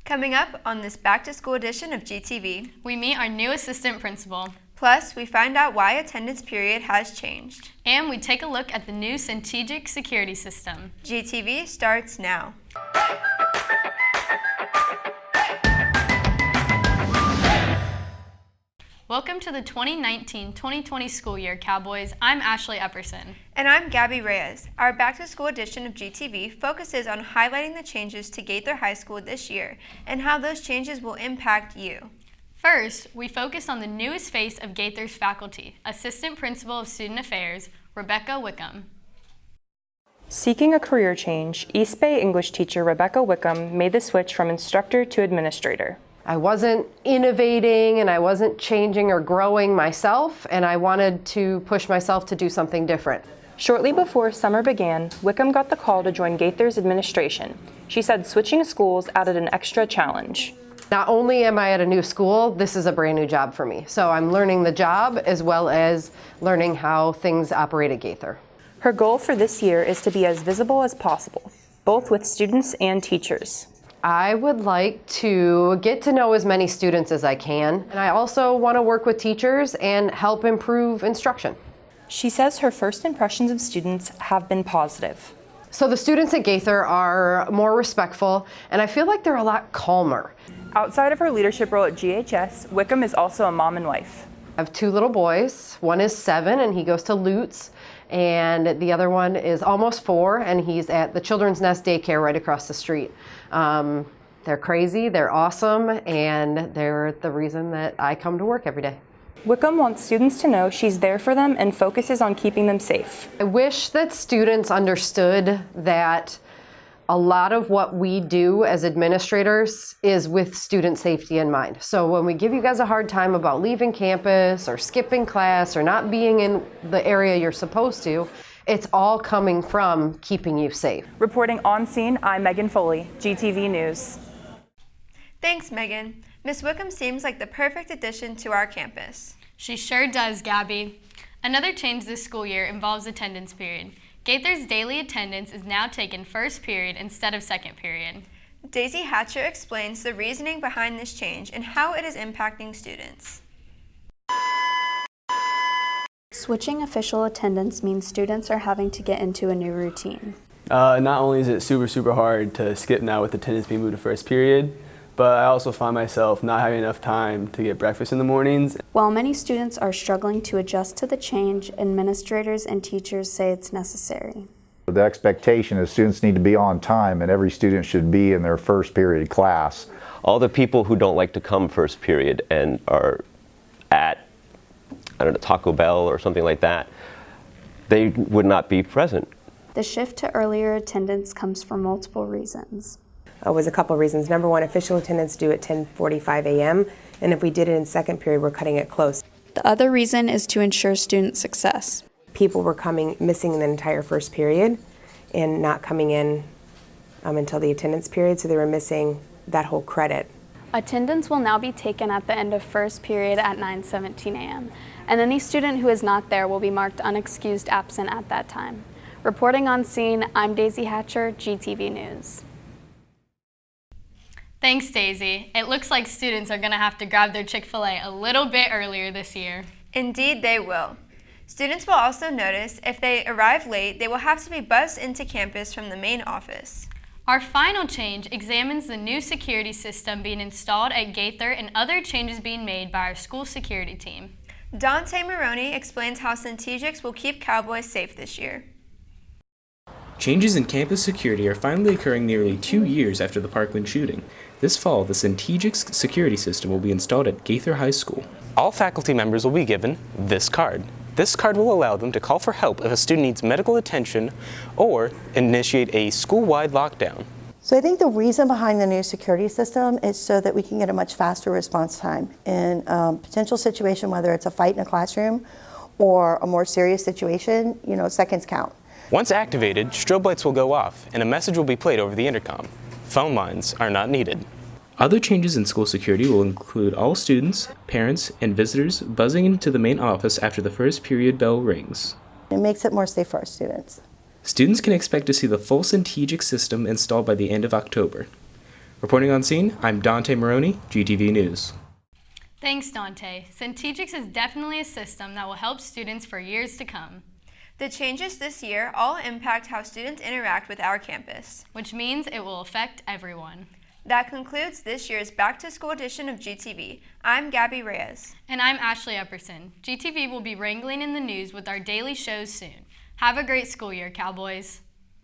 Coming up on this back-to-school edition of GTV, we meet our new assistant principal. Plus, we find out why attendance period has changed. And we take a look at the new strategic security system. GTV starts now. Welcome to the 2019-2020 school year, Cowboys. I'm Ashley Epperson. And I'm Gabby Reyes. Our back-to-school edition of GTV focuses on highlighting the changes to Gaither High School this year and how those changes will impact you. First, we focus on the newest face of Gaither's faculty, Assistant Principal of Student Affairs, Rebecca Wickham. Seeking a career change, East Bay English teacher Rebecca Wickham made the switch from instructor to administrator. I wasn't innovating and I wasn't changing or growing myself, and I wanted to push myself to do something different. Shortly before summer began, Wickham got the call to join Gaither's administration. She said switching schools added an extra challenge. Not only am I at a new school, this is a brand new job for me. So I'm learning the job as well as learning how things operate at Gaither. Her goal for this year is to be as visible as possible, both with students and teachers. I would like to get to know as many students as I can, and I also want to work with teachers and help improve instruction. She says her first impressions of students have been positive. So the students at Gaither are more respectful, and I feel like they're a lot calmer. Outside of her leadership role at GHS, Wickham is also a mom and wife. I have two little boys. One is 7 and he goes to Lutz, and the other one is almost 4 and he's at the Children's Nest daycare right across the street. They're crazy, they're awesome, and they're the reason that I come to work every day. Wickham wants students to know she's there for them and focuses on keeping them safe. I wish that students understood that a lot of what we do as administrators is with student safety in mind. So when we give you guys a hard time about leaving campus or skipping class or not being in the area you're supposed to, it's all coming from keeping you safe. Reporting on scene, I'm Megan Foley, GTV News. Thanks, Megan. Ms. Wickham seems like the perfect addition to our campus. She sure does, Gabby. Another change this school year involves attendance period. Gaither's daily attendance is now taken first period instead of second period. Daisy Hatcher explains the reasoning behind this change and how it is impacting students. Switching official attendance means students are having to get into a new routine. Not only is it super hard to skip now with attendance being moved to first period, but I also find myself not having enough time to get breakfast in the mornings. While many students are struggling to adjust to the change, administrators and teachers say it's necessary. The expectation is students need to be on time, and every student should be in their first period class. All the people who don't like to come first period and are at, I don't know, Taco Bell or something like that, they would not be present. The shift to earlier attendance comes for multiple reasons. Was a couple of reasons. Number one, official attendance due at 10:45 a.m. and if we did it in second period, we're cutting it close. The other reason is to ensure student success. People were missing the entire first period and not coming in until the attendance period, so they were missing that whole credit. Attendance will now be taken at the end of first period at 9:17 a.m. and any student who is not there will be marked unexcused absent at that time. Reporting on scene, I'm Daisy Hatcher, GTV News. Thanks, Daisy. It looks like students are going to have to grab their Chick-fil-A a little bit earlier this year. Indeed, they will. Students will also notice if they arrive late, they will have to be bussed into campus from the main office. Our final change examines the new security system being installed at Gaither and other changes being made by our school security team. Dante Maroney explains how Centegix will keep Cowboys safe this year. Changes in campus security are finally occurring nearly 2 years after the Parkland shooting. This fall, the Centegix security system will be installed at Gaither High School. All faculty members will be given this card. This card will allow them to call for help if a student needs medical attention or initiate a school-wide lockdown. So I think the reason behind the new security system is so that we can get a much faster response time in a potential situation, whether it's a fight in a classroom or a more serious situation, seconds count. Once activated, strobe lights will go off and a message will be played over the intercom. Phone lines are not needed. Other changes in school security will include all students, parents, and visitors buzzing into the main office after the first period bell rings. It makes it more safe for our students. Students can expect to see the full Centegix system installed by the end of October. Reporting on scene, I'm Dante Maroney, GTV News. Thanks, Dante. Centegix is definitely a system that will help students for years to come. The changes this year all impact how students interact with our campus, which means it will affect everyone. That concludes this year's Back to School edition of GTV. I'm Gabby Reyes. And I'm Ashley Epperson. GTV will be wrangling in the news with our daily shows soon. Have a great school year, Cowboys.